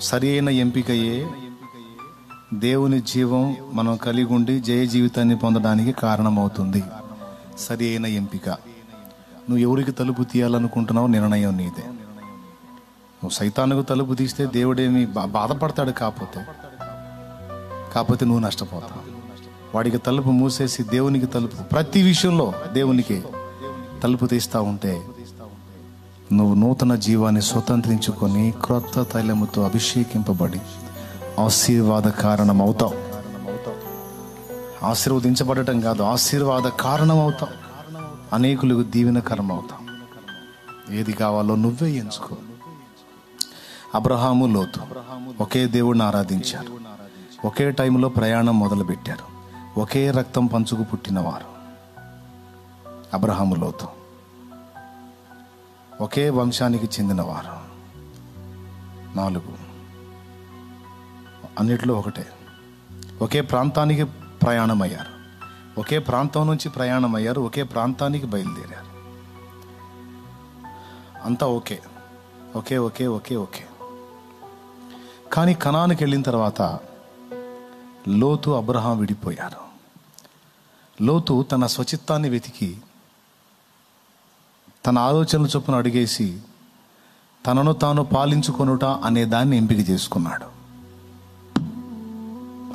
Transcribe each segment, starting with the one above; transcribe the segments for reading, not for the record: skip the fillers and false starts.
సరి అయిన ఎంపికయే దేవుని జీవం మనం కలిగి ఉండి జయ జీవితాన్ని పొందడానికి కారణమవుతుంది. సరి అయిన ఎంపిక. నువ్వు ఎవరికి తలుపు తీయాలనుకుంటున్నావు నిర్ణయం నీదే. నువ్వు సైతానుకు తలుపు తీస్తే దేవుడేమి బాధపడతాడు, కాకపోతే నువ్వు నష్టపోతావు. వాడికి తలుపు మూసేసి దేవునికి తలుపు, ప్రతి విషయంలో దేవునికి తలుపు తీస్తూ ఉంటే నువ్వు నూతన జీవాన్ని స్వతంత్రించుకొని క్రొత్త తైలముతో అభిషేకింపబడి ఆశీర్వాద కారణం అవుతావు. ఆశీర్వదించబడటం కాదు, ఆశీర్వాద కారణం అవుతావు. అనేకులకు దీవెనకరం అవుతావు. ఏది కావాలో నువ్వే ఎంచుకో. అబ్రహాము, లోతు ఒకే దేవుడిని ఆరాధించారు. ఒకే టైంలో ప్రయాణం మొదలుపెట్టారు. ఒకే రక్తం పంచుకు పుట్టినవారు. అబ్రహాము, లోతు ఒకే వంశానికి చెందినవారు. 4 అన్నిట్లో ఒకటే. ఒకే ప్రాంతానికి ప్రయాణమయ్యారు. ఒకే ప్రాంతం నుంచి ప్రయాణమయ్యారు. ఒకే ప్రాంతానికి బయలుదేరారు. అంతా okay okay okay okay okay. కానీ కనానుకి వెళ్ళిన తర్వాత లోతు, అబ్రహాం విడిపోయారు. లోతు తన స్వచిత్తాన్ని వెతికి తన ఆలోచనల చొప్పున అడిగేసి తనను తాను పాలించుకొనుట అనే దాన్ని ఎంపిక చేసుకున్నాడు.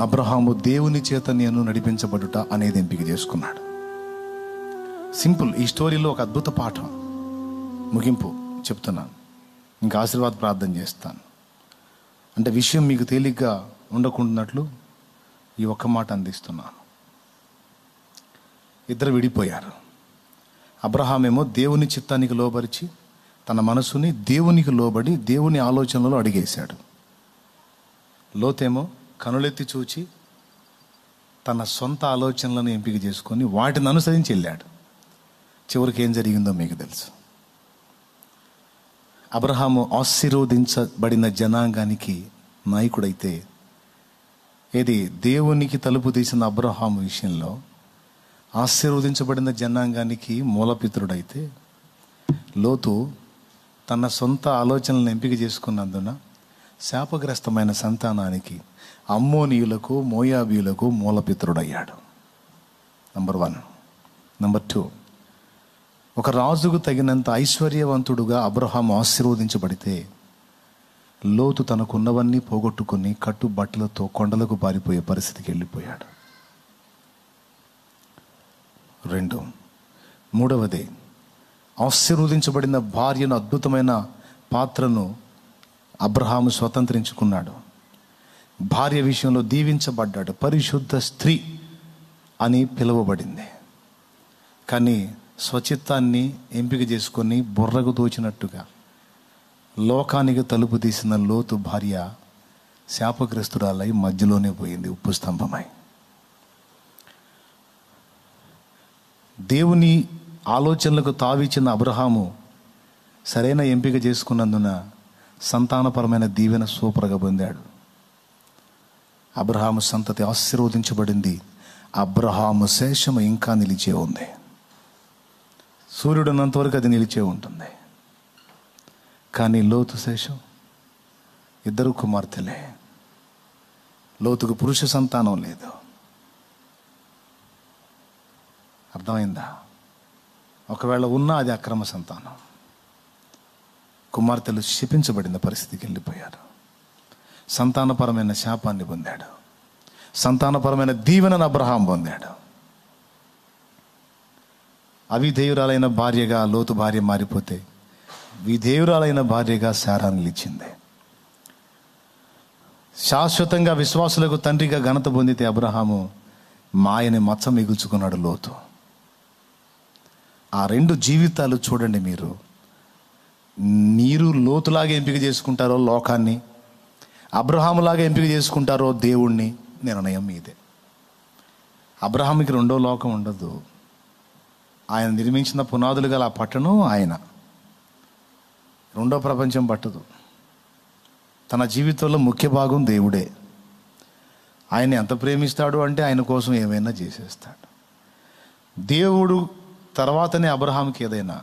అబ్రహాము దేవుని చేత నేను నడిపించబడుట అనేది ఎంపిక చేసుకున్నాడు. సింపుల్. ఈ స్టోరీలో ఒక అద్భుత పాఠం. ముగింపు చెప్తున్నాను, ఇంకా ఆశీర్వాద ప్రార్థన చేస్తాను. అంటే విషయం మీకు తేలిగ్గా ఉండకుండాట్లు ఈ ఒక్క మాట అందిస్తున్నాను. ఇద్దరు విడిపోయారు. అబ్రహాం ఏమో దేవుని చిత్తానికి లోబరిచి తన మనసుని దేవునికి లోబడి దేవుని ఆలోచనలో అడిగేశాడు. లోతేమో కనులెత్తి చూచి తన సొంత ఆలోచనలను ఎంపిక చేసుకొని వాటిని అనుసరించి వెళ్ళాడు. చివరికి ఏం జరిగిందో మీకు తెలుసు. అబ్రహాము ఆశీర్వదించబడిన జనాంగానికి నాయకుడైతే, ఏది దేవునికి తలుపు తీసిన అబ్రహాము విషయంలో ఆశీర్వదించబడిన జనాంగానికి మూలపితరుడైతే, లోతు తన సొంత ఆలోచనలను ఎంపిక చేసుకున్నందున శాపగ్రస్తమైన సంతానానికి, అమ్మోనీయులకు, మోయాబీయులకు మూలపితరుడయ్యాడు. నంబర్ 1. నంబర్ 2, ఒక రాజుకు తగినంత ఐశ్వర్యవంతుడుగా అబ్రహాం ఆశీర్వదించబడితే, లోతు తనకున్నవన్నీ పోగొట్టుకుని కట్టుబట్టలతో కొండలకు పారిపోయే పరిస్థితికి వెళ్ళిపోయాడు. 2. మూడవది, ఆశీర్వదించబడిన భార్యను, అద్భుతమైన పాత్రను అబ్రహాము స్వతంత్రించుకున్నాడు. భార్య విషయంలో దీవించబడ్డాడు. పరిశుద్ధ స్త్రీ అని పిలువబడింది. కానీ స్వచిత్తాన్ని ఎంపిక చేసుకొని బుర్రకు తోచినట్టుగా లోకానికి తలుపు తీసిన లోతు భార్య శాపగ్రస్తురాలై మధ్యలోనే పోయింది, ఉప్పు స్తంభమై. దేవుని ఆలోచనలకు తావిచ్చిన అబ్రహాము సరైన ఎంపిక చేసుకున్నందున సంతానపరమైన దీవెన సూపర్గా పొందాడు. అబ్రహాము సంతతి ఆశీర్వదించబడింది. అబ్రహాము శేషము ఇంకా నిలిచే ఉంది. సూర్యుడు ఉన్నంతవరకు అది నిలిచే ఉంటుంది. కానీ లోతు శేషం 2 కుమార్తెలే. లోతుకు పురుష సంతానం లేదు. అర్థమైందా? ఒకవేళ ఉన్నా అది అక్రమ సంతానం. కుమార్తెలు శపించబడిన పరిస్థితికి వెళ్ళిపోయారు. సంతానపరమైన శాపాన్ని పొందాడు. సంతానపరమైన దీవెనను అబ్రహాం పొందాడు. అవిధేయురాలైన భార్యగా లోతు భార్య మారిపోతే విధేయురాలైన భార్యగా శారా నిలిచింది. శాశ్వతంగా విశ్వాసులకు తండ్రిగా ఘనత పొందితే అబ్రహాము మాయని మచ్చ మిగుల్చుకున్నాడు లోతు. ఆ 2 జీవితాలు చూడండి. మీరు లోతులాగా ఎంపిక చేసుకుంటారో లోకాన్ని, అబ్రహాములాగా ఎంపిక చేసుకుంటారో దేవుణ్ణి, నిర్ణయం మీదే. అబ్రహాముకి 2వ లోకం ఉండదు. ఆయన నిర్మించిన పునాదులు గల ఆ పట్టణం ఆయన. 2వ ప్రపంచం పట్టదు. తన జీవితంలో ముఖ్య భాగం దేవుడే. ఆయన ఎంత ప్రేమిస్తాడు అంటే ఆయన కోసం ఏమైనా చేసేస్తాడు. దేవుడు తర్వాతనే అబ్రహాంకి ఏదైనా.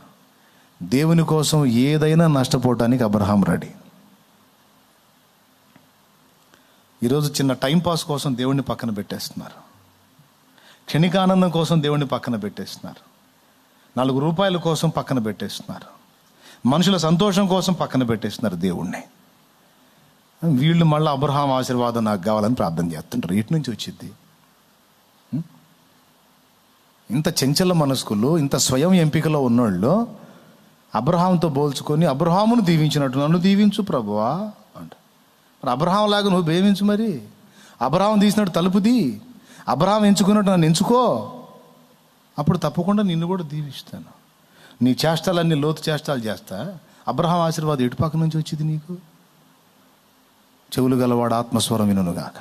దేవుని కోసం ఏదైనా నష్టపోవటానికి అబ్రహాం రెడీ. ఈరోజు చిన్న టైంపాస్ కోసం దేవుణ్ణి పక్కన పెట్టేస్తున్నారు. క్షణికానందం కోసం దేవుణ్ణి పక్కన పెట్టేస్తున్నారు. 4 రూపాయల కోసం పక్కన పెట్టేస్తున్నారు. మనుషుల సంతోషం కోసం పక్కన పెట్టేస్తున్నారు దేవుణ్ణి. వీళ్ళు మళ్ళీ అబ్రహాం ఆశీర్వాదం నాకు కావాలని ప్రార్థన చేస్తుంటారు. ఇటు నుంచి వచ్చింది. ఇంత చెంచల మనస్కులు, ఇంత స్వయం ఎంపికలో ఉన్నోళ్ళు అబ్రహాంతో పోల్చుకొని అబ్రహామును దీవించినట్టు నన్ను దీవించు ప్రభువా అంట. మరి అబ్రహాం లాగా నువ్వు భేమించు. మరి అబ్రహాం తీసినట్టు తలుపుది, అబ్రహాం ఎంచుకున్నట్టు నన్ను ఎంచుకో, అప్పుడు తప్పకుండా నిన్ను కూడా దీవిస్తాను. నీ చేష్టాలన్నీ లోతు చేష్టాలు చేస్తా. అబ్రహాం ఆశీర్వాదం ఇటు పక్క నుంచి వచ్చింది నీకు. చెవులు గలవాడు ఆత్మస్వరం వినుగాక.